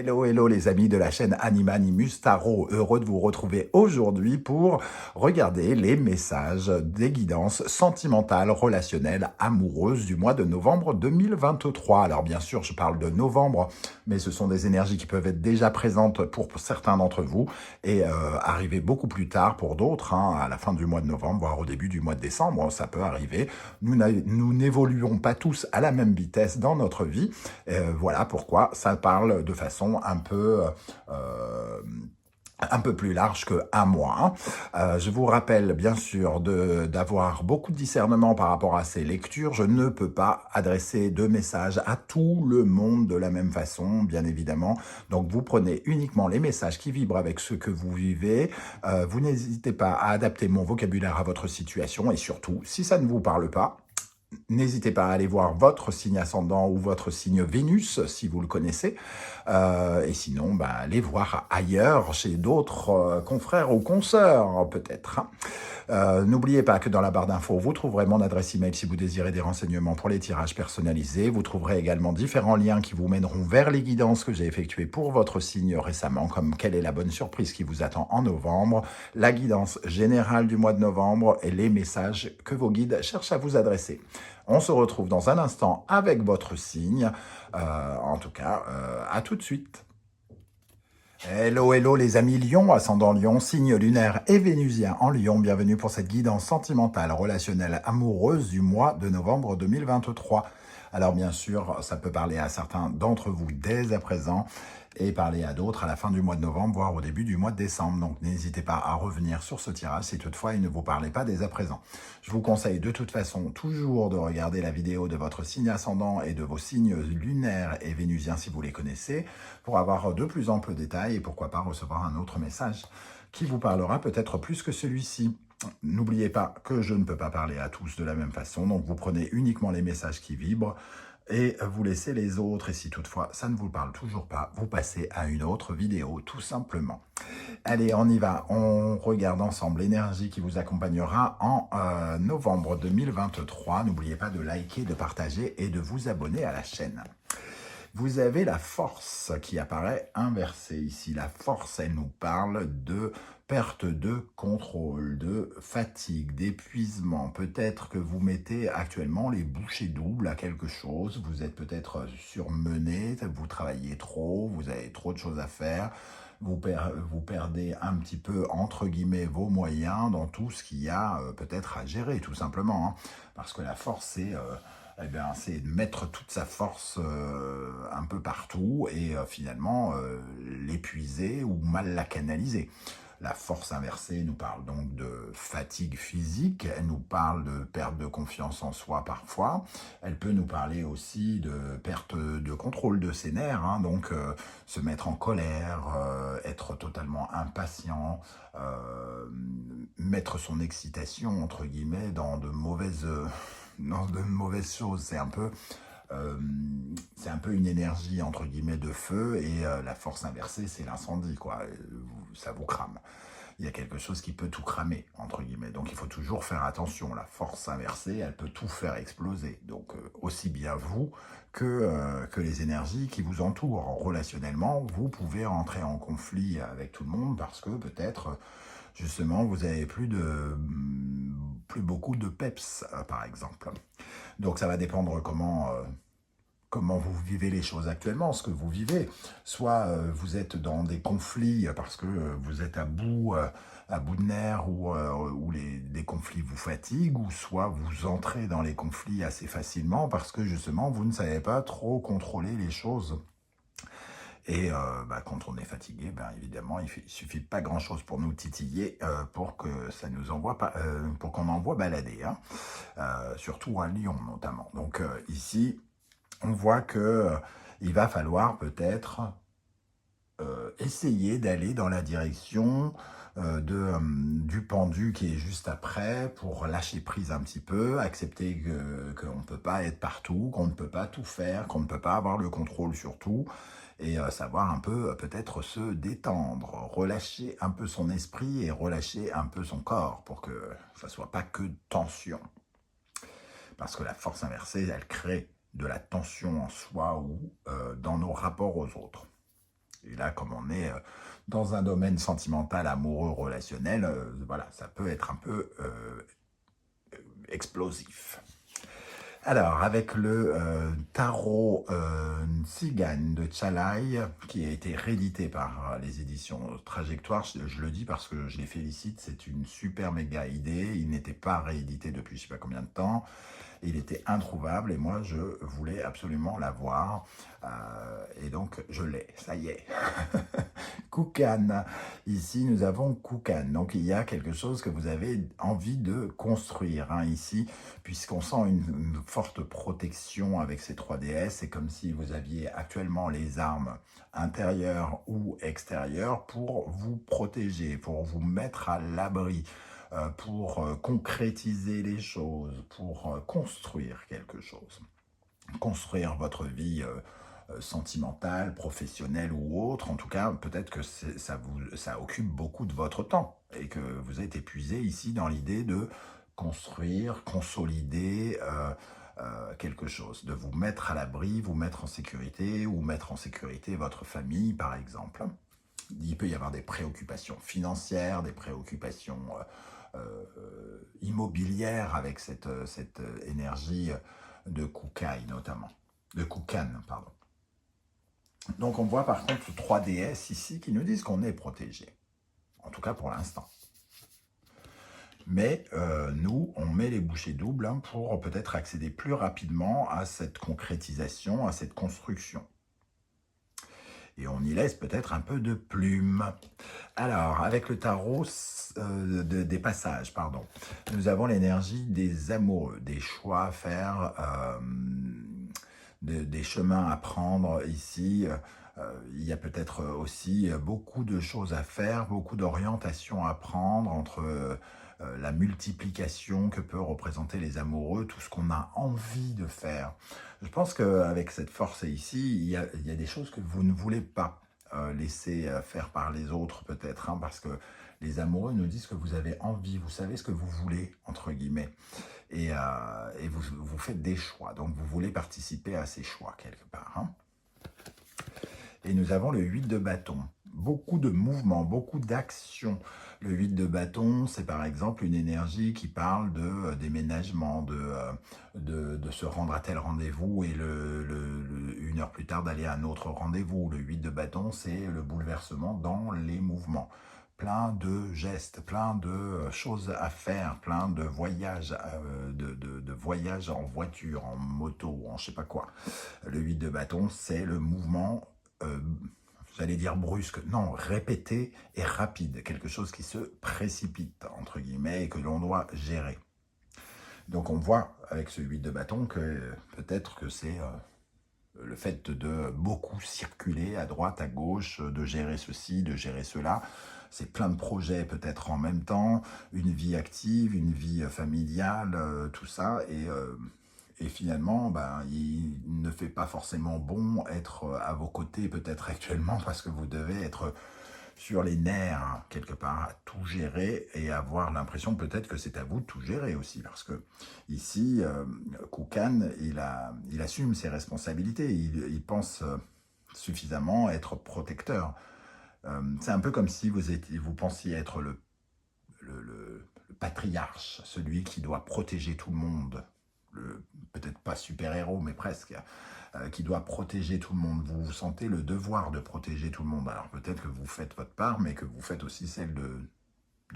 Hello, hello les amis de la chaîne Animanimus Tarot, heureux de vous retrouver aujourd'hui pour regarder les messages des guidances sentimentales, relationnelles, amoureuses du mois de novembre 2023. Alors bien sûr, je parle de novembre, mais ce sont des énergies qui peuvent être déjà présentes pour certains d'entre vous et arriver beaucoup plus tard pour d'autres, à la fin du mois de novembre, voire au début du mois de décembre, ça peut arriver. Nous n'évoluons pas tous à la même vitesse dans notre vie. Voilà pourquoi ça parle de façon euh, un peu plus large qu'un mois. Je vous rappelle bien sûr d'avoir beaucoup de discernement par rapport à ces lectures. Je ne peux pas adresser de messages à tout le monde de la même façon, bien évidemment. Donc vous prenez uniquement les messages qui vibrent avec ce que vous vivez. Vous n'hésitez pas à adapter mon vocabulaire à votre situation et surtout, si ça ne vous parle pas, n'hésitez pas à aller voir votre signe ascendant ou votre signe Vénus, si vous le connaissez. Et sinon, allez voir ailleurs, chez d'autres confrères ou consoeurs, peut-être. N'oubliez pas que dans la barre d'infos, vous trouverez mon adresse email si vous désirez des renseignements pour les tirages personnalisés. Vous trouverez également différents liens qui vous mèneront vers les guidances que j'ai effectuées pour votre signe récemment, comme quelle est la bonne surprise qui vous attend en novembre, la guidance générale du mois de novembre et les messages que vos guides cherchent à vous adresser. On se retrouve dans un instant avec votre signe. En tout cas, à tout de suite. Hello, hello les amis Lion, ascendant Lion, signe lunaire et vénusien en Lion. Bienvenue pour cette guidance sentimentale, relationnelle, amoureuse du mois de novembre 2023. Alors bien sûr, ça peut parler à certains d'entre vous dès à présent et parler à d'autres à la fin du mois de novembre, voire au début du mois de décembre. Donc n'hésitez pas à revenir sur ce tirage si toutefois il ne vous parlait pas dès à présent. Je vous conseille de toute façon toujours de regarder la vidéo de votre signe ascendant et de vos signes lunaires et vénusiens si vous les connaissez, pour avoir de plus amples détails et pourquoi pas recevoir un autre message qui vous parlera peut-être plus que celui-ci. N'oubliez pas que je ne peux pas parler à tous de la même façon, donc vous prenez uniquement les messages qui vibrent et vous laissez les autres. Et si toutefois ça ne vous parle toujours pas, vous passez à une autre vidéo tout simplement. Allez, on y va. On regarde ensemble l'énergie qui vous accompagnera en novembre 2023. N'oubliez pas de liker, de partager et de vous abonner à la chaîne. Vous avez la force qui apparaît inversée ici. La force, elle nous parle de perte de contrôle, de fatigue, d'épuisement. Peut-être que vous mettez actuellement les bouchées doubles à quelque chose. Vous êtes peut-être surmené, vous travaillez trop, vous avez trop de choses à faire. Vous perdez un petit peu, entre guillemets, vos moyens dans tout ce qu'il y a peut-être à gérer, tout simplement. Parce que la force, c'est... c'est de mettre toute sa force un peu partout et finalement l'épuiser ou mal la canaliser. La force inversée nous parle donc de fatigue physique, elle nous parle de perte de confiance en soi parfois, elle peut nous parler aussi de perte de contrôle de ses nerfs, donc se mettre en colère, être totalement impatient, mettre son excitation entre guillemets dans de mauvaises choses. C'est un peu une énergie entre guillemets de feu et la force inversée c'est l'incendie quoi. Ça vous crame. Il y a quelque chose qui peut tout cramer entre guillemets, donc il faut toujours faire attention. La force inversée elle peut tout faire exploser, donc aussi bien vous que les énergies qui vous entourent. Relationnellement vous pouvez rentrer en conflit avec tout le monde parce que peut-être justement vous avez plus beaucoup de peps par exemple. Donc ça va dépendre comment vous vivez les choses actuellement, ce que vous vivez. Soit vous êtes dans des conflits parce que vous êtes à bout de nerfs ou des conflits vous fatiguent, ou soit vous entrez dans les conflits assez facilement parce que justement vous ne savez pas trop contrôler les choses. Et quand on est fatigué, évidemment, il suffit de pas grand-chose pour nous titiller pour que ça nous envoie pas, pour qu'on envoie balader, surtout un lion notamment. Donc ici, on voit que il va falloir peut-être essayer d'aller dans la direction du pendu qui est juste après, pour lâcher prise un petit peu, accepter qu'on ne peut pas être partout, qu'on ne peut pas tout faire, qu'on ne peut pas avoir le contrôle sur tout, et savoir un peu peut-être se détendre, relâcher un peu son esprit et relâcher un peu son corps pour que ça ne soit pas que tension. Parce que la force inversée, elle crée de la tension en soi ou dans nos rapports aux autres. Et là, comme on est dans un domaine sentimental, amoureux, relationnel, voilà, ça peut être un peu explosif. Alors, avec le tarot Tzigane de Chalai, qui a été réédité par les éditions Trajectoire, je le dis parce que je les félicite, c'est une super méga idée. Il n'était pas réédité depuis je ne sais pas combien de temps. Il était introuvable et moi, je voulais absolument l'avoir. Et donc, je l'ai, ça y est. Kukan. Ici, nous avons Kukan. Donc, il y a quelque chose que vous avez envie de construire ici, puisqu'on sent une forte protection avec ces 3 déesses. C'est comme si vous aviez actuellement les armes intérieures ou extérieures pour vous protéger, pour vous mettre à l'abri, pour concrétiser les choses, pour construire quelque chose. Construire votre vie sentimentale, professionnelle ou autre. En tout cas, peut-être que ça occupe beaucoup de votre temps et que vous êtes épuisé ici dans l'idée de construire, consolider quelque chose, de vous mettre à l'abri, vous mettre en sécurité ou mettre en sécurité votre famille, par exemple. Il peut y avoir des préoccupations financières, des préoccupations immobilières avec cette énergie de Kukai notamment, de Kukan, pardon. Donc on voit par contre 3 déesses ici qui nous disent qu'on est protégé, en tout cas pour l'instant. Mais nous, on met les bouchées doubles pour peut-être accéder plus rapidement à cette concrétisation, à cette construction. Et on y laisse peut-être un peu de plume. Alors, avec le tarot des passages, pardon, nous avons l'énergie des amoureux, des choix à faire, des chemins à prendre ici. Il y a peut-être aussi beaucoup de choses à faire, beaucoup d'orientations à prendre entre la multiplication que peut représenter les amoureux, tout ce qu'on a envie de faire. Je pense qu'avec cette force ici, il y a des choses que vous ne voulez pas laisser faire par les autres peut-être, parce que les amoureux nous disent que vous avez envie, vous savez ce que vous voulez, entre guillemets, et vous faites des choix, donc vous voulez participer à ces choix quelque part. Et nous avons le 8 de bâton. Beaucoup de mouvements, beaucoup d'actions. Le 8 de bâton, c'est par exemple une énergie qui parle de déménagement, de se rendre à tel rendez-vous et une heure plus tard d'aller à un autre rendez-vous. Le 8 de bâton, c'est le bouleversement dans les mouvements. Plein de gestes, plein de choses à faire, plein de voyages, de voyages en voiture, en moto, en je sais pas quoi. Le 8 de bâton, c'est le mouvement j'allais dire brusque, non, répété et rapide, quelque chose qui se précipite, entre guillemets, et que l'on doit gérer. Donc on voit avec ce 8 de bâton que peut-être que c'est le fait de beaucoup circuler à droite, à gauche, de gérer ceci, de gérer cela. C'est plein de projets peut-être en même temps, une vie active, une vie familiale, tout ça, et finalement, il ne fait pas forcément bon être à vos côtés peut-être actuellement parce que vous devez être sur les nerfs quelque part, à tout gérer et avoir l'impression peut-être que c'est à vous de tout gérer aussi parce que ici, Kukan, il assume ses responsabilités, il pense suffisamment être protecteur. C'est un peu comme si vous pensiez être le patriarche, celui qui doit protéger tout le monde. Peut-être pas super-héros, mais presque, qui doit protéger tout le monde. Vous sentez le devoir de protéger tout le monde. Alors peut-être que vous faites votre part, mais que vous faites aussi celle de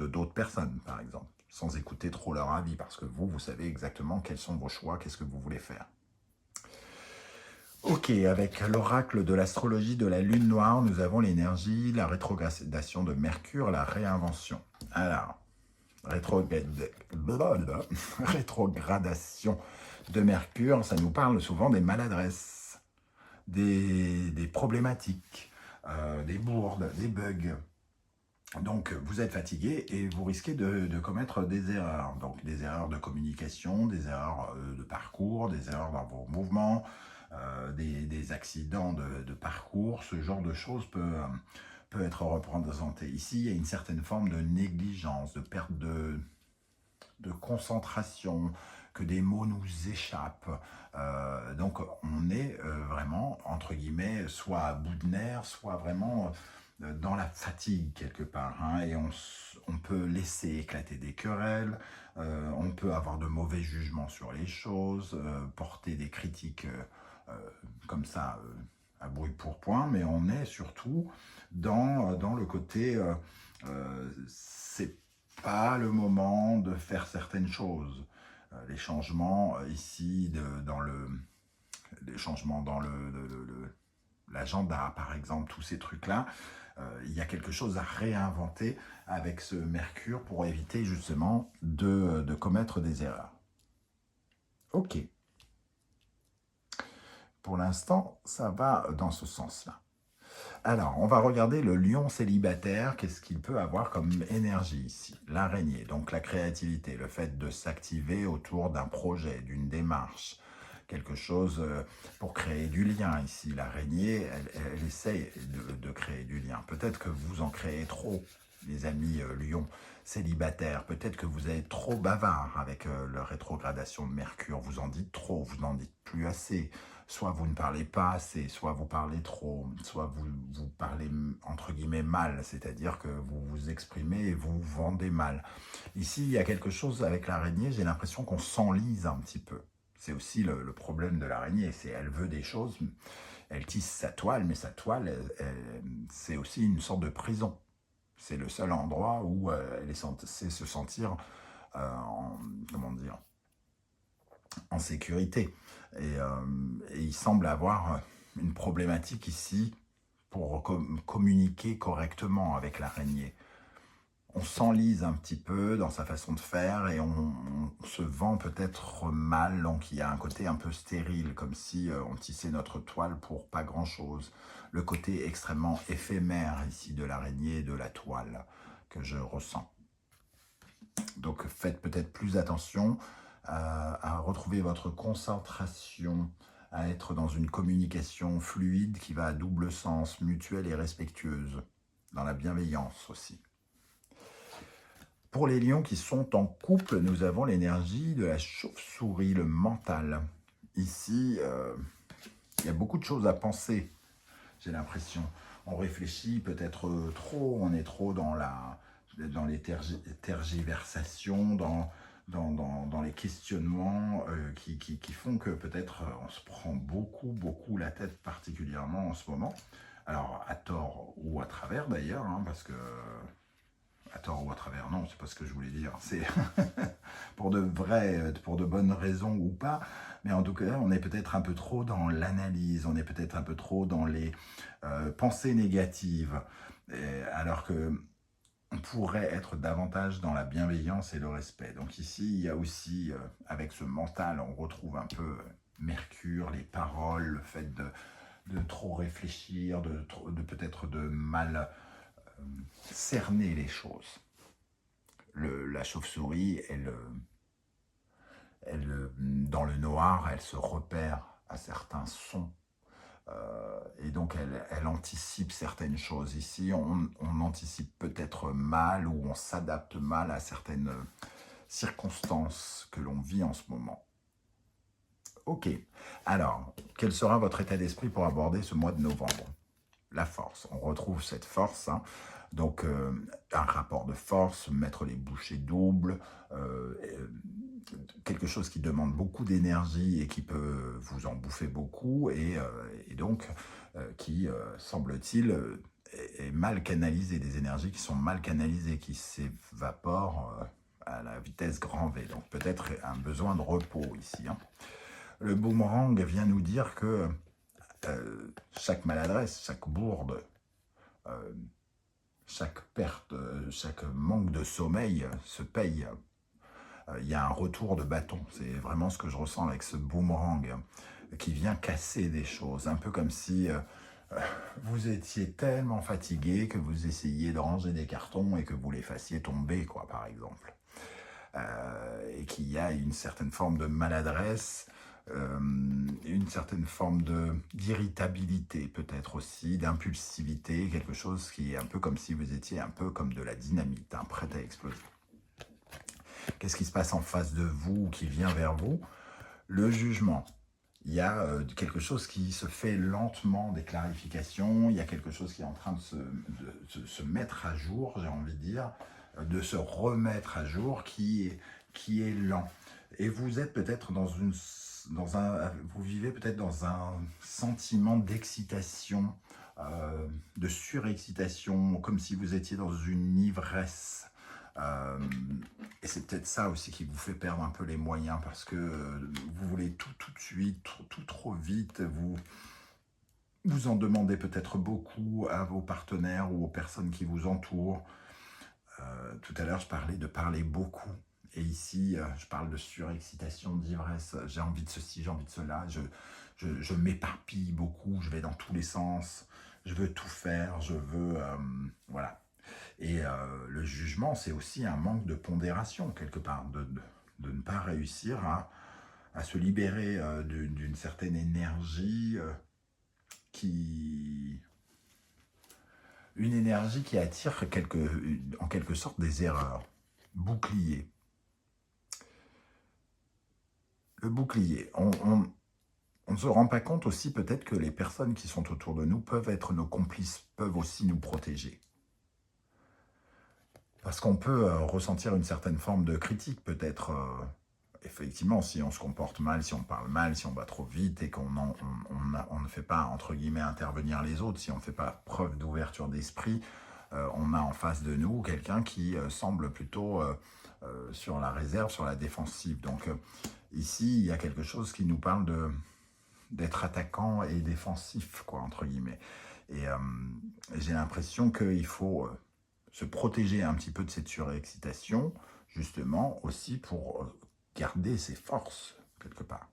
d'autres personnes, par exemple, sans écouter trop leur avis, parce que vous savez exactement quels sont vos choix, qu'est-ce que vous voulez faire. Ok, avec l'oracle de l'astrologie de la lune noire, nous avons l'énergie, la rétrogradation de Mercure, la réinvention. Alors, rétrogradation de Mercure, ça nous parle souvent des maladresses, des problématiques, des bourdes, des bugs. Donc vous êtes fatigué et vous risquez de commettre des erreurs. Donc des erreurs de communication, des erreurs de parcours, des erreurs dans vos mouvements, des accidents de parcours, ce genre de choses peut être représenté. Ici, il y a une certaine forme de négligence, de perte de concentration, que des mots nous échappent. Donc on est vraiment, entre guillemets, soit à bout de nerfs, soit vraiment dans la fatigue quelque part, hein, et on peut laisser éclater des querelles, on peut avoir de mauvais jugements sur les choses, porter des critiques comme ça à brûle pour point, mais on est surtout dans le côté c'est pas le moment de faire certaines choses. Les changements ici les changements dans l'agenda, par exemple, tous ces trucs-là, il y a quelque chose à réinventer avec ce Mercure pour éviter justement de commettre des erreurs. Ok. Pour l'instant, ça va dans ce sens-là. Alors, on va regarder le lion célibataire, qu'est-ce qu'il peut avoir comme énergie ici. L'araignée, donc la créativité, le fait de s'activer autour d'un projet, d'une démarche, quelque chose pour créer du lien ici. L'araignée, elle essaye de créer du lien. Peut-être que vous en créez trop, les amis lions célibataires. Peut-être que vous êtes trop bavard avec la rétrogradation de Mercure. Vous en dites trop, vous n'en dites plus assez. Soit vous ne parlez pas assez, soit vous parlez trop, soit vous parlez entre guillemets mal, c'est-à-dire que vous vous exprimez et vous vendez mal. Ici, il y a quelque chose avec l'araignée, j'ai l'impression qu'on s'enlise un petit peu. C'est aussi le problème de l'araignée, c'est elle veut des choses, elle tisse sa toile, mais sa toile, c'est aussi une sorte de prison. C'est le seul endroit où elle est censée se sentir, comment dire, en sécurité. Et il semble avoir une problématique ici pour communiquer correctement avec l'araignée. On s'enlise un petit peu dans sa façon de faire et on se vend peut-être mal, donc il y a un côté un peu stérile, comme si on tissait notre toile pour pas grand-chose. Le côté extrêmement éphémère ici de l'araignée et de la toile que je ressens. Donc faites peut-être plus attention à retrouver votre concentration, à être dans une communication fluide qui va à double sens, mutuelle et respectueuse, dans la bienveillance aussi. Pour les lions qui sont en couple, nous avons l'énergie de la chauve-souris, le mental. Ici, il y a beaucoup de choses à penser, j'ai l'impression. On réfléchit peut-être trop, on est trop dans les tergiversations, dans les questionnements qui font que peut-être on se prend beaucoup la tête, particulièrement en ce moment. Alors, à tort ou à travers d'ailleurs, hein, parce que... À tort ou à travers, non, c'est pas ce que je voulais dire. C'est pour de bonnes raisons ou pas. Mais en tout cas, on est peut-être un peu trop dans l'analyse, on est peut-être un peu trop dans les pensées négatives. Alors que on pourrait être davantage dans la bienveillance et le respect. Donc ici, il y a aussi, avec ce mental, on retrouve un peu Mercure, les paroles, le fait de trop réfléchir, de peut-être de mal cerner les choses. La chauve-souris, dans le noir, elle se repère à certains sons. Et donc, elle anticipe certaines choses. Ici, on anticipe peut-être mal ou on s'adapte mal à certaines circonstances que l'on vit en ce moment. Ok. Alors, quel sera votre état d'esprit pour aborder ce mois de novembre? La force. On retrouve cette force, hein. Donc, un rapport de force, mettre les bouchées doubles, quelque chose qui demande beaucoup d'énergie et qui peut vous en bouffer beaucoup, et donc qui, semble-t-il, est mal canalisé, des énergies qui sont mal canalisées, qui s'évaporent à la vitesse grand V. Donc, peut-être un besoin de repos ici, hein. Le boomerang vient nous dire que chaque maladresse, chaque bourde, chaque perte, chaque manque de sommeil se paye. Il y a un retour de bâton. C'est vraiment ce que je ressens avec ce boomerang qui vient casser des choses. Un peu comme si vous étiez tellement fatigué que vous essayiez de ranger des cartons et que vous les fassiez tomber, quoi, par exemple. Et qu'il y a une certaine forme de maladresse, une certaine forme d'irritabilité peut-être aussi, d'impulsivité, quelque chose qui est un peu comme si vous étiez un peu comme de la dynamite, hein, prête à exploser. Qu'est-ce qui se passe en face de vous, qui vient vers vous? Le jugement. Il y a quelque chose qui se fait lentement, des clarifications, il y a quelque chose qui est en train de se mettre à jour, j'ai envie de dire, de se remettre à jour, qui est lent. Et vous êtes peut-être vous vivez peut-être dans un sentiment d'excitation, de surexcitation, comme si vous étiez dans une ivresse. Et c'est peut-être ça aussi qui vous fait perdre un peu les moyens, parce que vous voulez tout de suite, tout trop vite, vous en demandez peut-être beaucoup à vos partenaires ou aux personnes qui vous entourent. Tout à l'heure, je parlais de parler beaucoup. Et ici, je parle de surexcitation, d'ivresse. J'ai envie de ceci, j'ai envie de cela. Je m'éparpille beaucoup, je vais dans tous les sens. Je veux tout faire, je veux... voilà. Et le jugement, c'est aussi un manque de pondération, quelque part, de ne pas réussir à se libérer d'une certaine énergie une énergie qui attire en quelque sorte des erreurs. Bouclier. Le bouclier. On ne se rend pas compte aussi peut-être que les personnes qui sont autour de nous peuvent être nos complices, peuvent aussi nous protéger. Parce qu'on peut ressentir une certaine forme de critique peut-être. Effectivement, si on se comporte mal, si on parle mal, si on va trop vite et qu'on ne fait pas, entre guillemets, intervenir les autres, si on ne fait pas preuve d'ouverture d'esprit, on a en face de nous quelqu'un qui semble plutôt sur la réserve, sur la défensive. Donc ici, il y a quelque chose qui nous parle d'être attaquant et défensif, quoi, entre guillemets. Et j'ai l'impression qu'il faut se protéger un petit peu de cette surexcitation, justement, aussi pour garder ses forces, quelque part.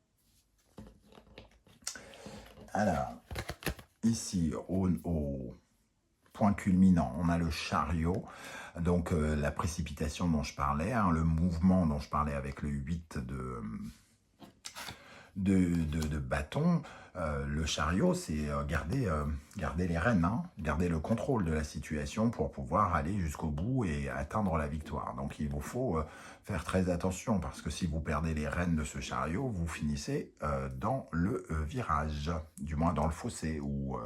Alors, ici, au point culminant, on a le chariot, donc la précipitation dont je parlais, hein, le mouvement dont je parlais avec le 8 de bâton. Le chariot, c'est garder les rênes, hein, garder le contrôle de la situation pour pouvoir aller jusqu'au bout et atteindre la victoire. Donc il vous faut faire très attention, parce que si vous perdez les rênes de ce chariot, vous finissez dans le virage, du moins dans le fossé, ou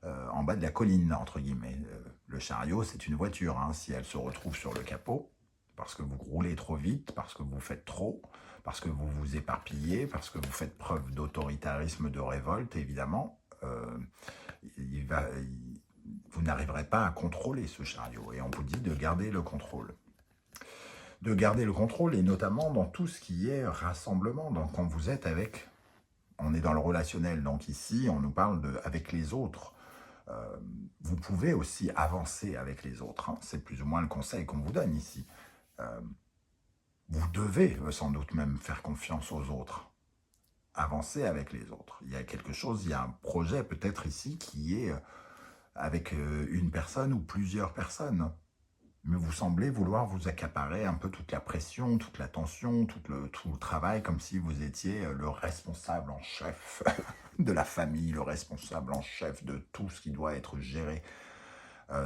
en bas de la colline, entre guillemets. Le chariot, c'est une voiture, hein, si elle se retrouve sur le capot, parce que vous roulez trop vite, parce que vous faites trop, parce que vous vous éparpillez, parce que vous faites preuve d'autoritarisme, de révolte, évidemment, vous n'arriverez pas à contrôler ce chariot. Et on vous dit de garder le contrôle. De garder le contrôle, et notamment dans tout ce qui est rassemblement. Donc quand vous êtes avec... On est dans le relationnel, donc ici, on nous parle avec les autres. Vous pouvez aussi avancer avec les autres, hein. C'est plus ou moins le conseil qu'on vous donne ici. Vous devez sans doute même faire confiance aux autres, avancer avec les autres. Il y a quelque chose, il y a un projet peut-être ici qui est avec une personne ou plusieurs personnes. Mais vous semblez vouloir vous accaparer un peu toute la pression, toute la tension, tout le travail, comme si vous étiez le responsable en chef de la famille, le responsable en chef de tout ce qui doit être géré.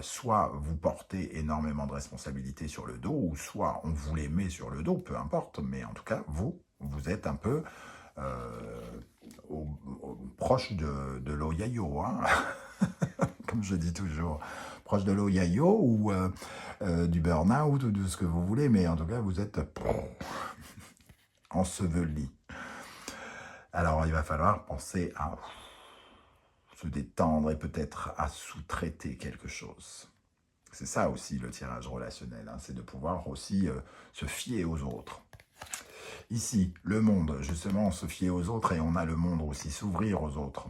Soit vous portez énormément de responsabilités sur le dos, ou soit on vous les met sur le dos, peu importe, mais en tout cas, vous êtes un peu proche de l'oyayo, hein. Comme je dis toujours, proche de l'oyayo ou du burn-out ou de ce que vous voulez, mais en tout cas, vous êtes enseveli. Alors, il va falloir penser à se détendre et peut-être à sous-traiter quelque chose. C'est ça aussi le tirage relationnel, hein, c'est de pouvoir aussi se fier aux autres. Ici, le monde, justement, se fier aux autres, et on a le monde aussi, s'ouvrir aux autres.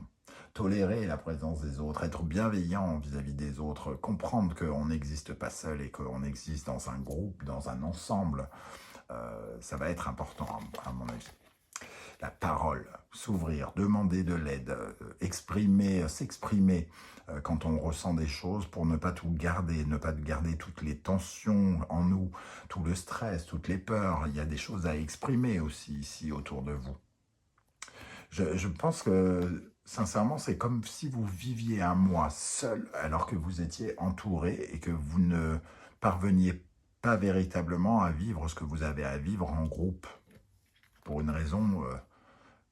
Tolérer la présence des autres, être bienveillant vis-à-vis des autres, comprendre qu'on n'existe pas seul et qu'on existe dans un groupe, dans un ensemble, ça va être important à mon avis. La parole, s'ouvrir, demander de l'aide, s'exprimer quand on ressent des choses, pour ne pas tout garder, ne pas garder toutes les tensions en nous, tout le stress, toutes les peurs. Il y a des choses à exprimer aussi ici autour de vous. Je pense que, sincèrement, c'est comme si vous viviez un mois seul, alors que vous étiez entouré et que vous ne parveniez pas véritablement à vivre ce que vous avez à vivre en groupe. Pour une raison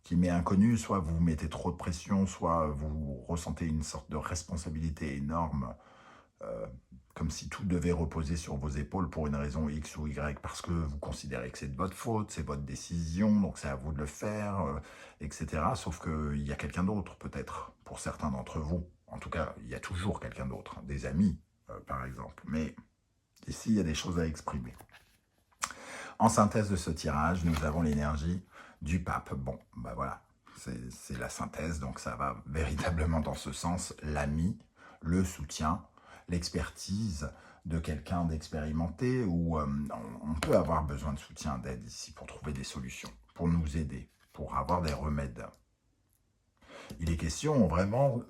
qui m'est inconnue, soit vous mettez trop de pression, soit vous ressentez une sorte de responsabilité énorme, comme si tout devait reposer sur vos épaules pour une raison X ou Y, parce que vous considérez que c'est de votre faute, c'est votre décision, donc c'est à vous de le faire, etc. Sauf qu'il y a quelqu'un d'autre, peut-être, pour certains d'entre vous. En tout cas, il y a toujours quelqu'un d'autre, des amis, par exemple. Mais ici, il y a des choses à exprimer. En synthèse de ce tirage, nous avons l'énergie du pape. Bon, ben voilà, c'est la synthèse, donc ça va véritablement dans ce sens. L'ami, le soutien, l'expertise de quelqu'un d'expérimenté, où on peut avoir besoin de soutien, d'aide ici, pour trouver des solutions, pour nous aider, pour avoir des remèdes. Il est question vraiment,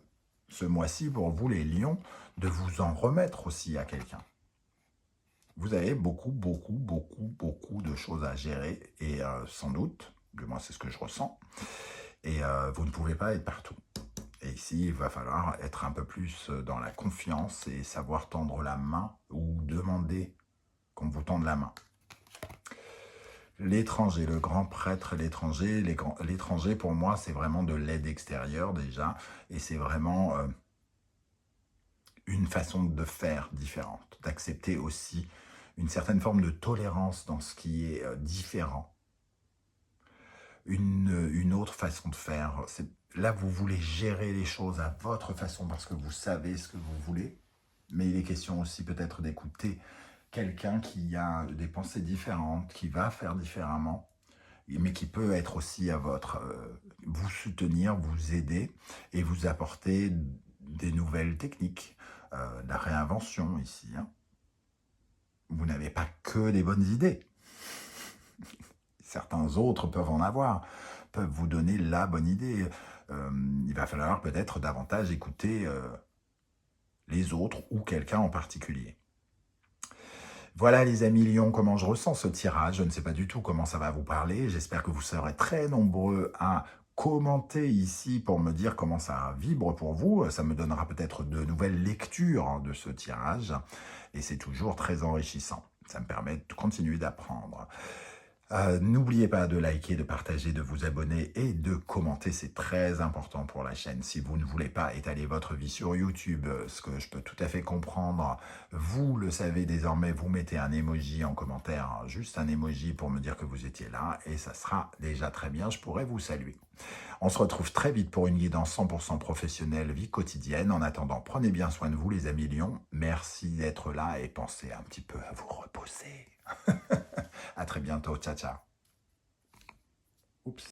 ce mois-ci, pour vous les lions, de vous en remettre aussi à quelqu'un. Vous avez beaucoup de choses à gérer, et sans doute, du moins c'est ce que je ressens, et vous ne pouvez pas être partout. Et ici, il va falloir être un peu plus dans la confiance et savoir tendre la main ou demander qu'on vous tende la main. L'étranger, le grand prêtre, l'étranger, l'étranger pour moi c'est vraiment de l'aide extérieure déjà, et c'est vraiment une façon de faire différente, d'accepter aussi une certaine forme de tolérance dans ce qui est différent. Une autre façon de faire. Là, vous voulez gérer les choses à votre façon parce que vous savez ce que vous voulez, mais il est question aussi peut-être d'écouter quelqu'un qui a des pensées différentes, qui va faire différemment, mais qui peut être aussi à votre... vous soutenir, vous aider et vous apporter des nouvelles techniques, la réinvention ici. Hein. Vous n'avez pas que des bonnes idées. Certains autres peuvent en avoir, peuvent vous donner la bonne idée. Il va falloir peut-être davantage écouter les autres ou quelqu'un en particulier. Voilà les amis Lions, comment je ressens ce tirage. Je ne sais pas du tout comment ça va vous parler. J'espère que vous serez très nombreux à commenter ici pour me dire comment ça vibre pour vous. Ça me donnera peut-être de nouvelles lectures de ce tirage. Et c'est toujours très enrichissant. Ça me permet de continuer d'apprendre. N'oubliez pas de liker, de partager, de vous abonner et de commenter, c'est très important pour la chaîne. Si vous ne voulez pas étaler votre vie sur YouTube, ce que je peux tout à fait comprendre, vous le savez désormais, vous mettez un emoji en commentaire, hein, juste un emoji pour me dire que vous étiez là, et ça sera déjà très bien, je pourrais vous saluer. On se retrouve très vite pour une guidance 100% professionnelle, vie quotidienne. En attendant, prenez bien soin de vous les amis Lions. Merci d'être là et pensez un petit peu à vous reposer. À très bientôt, ciao ciao. Oups.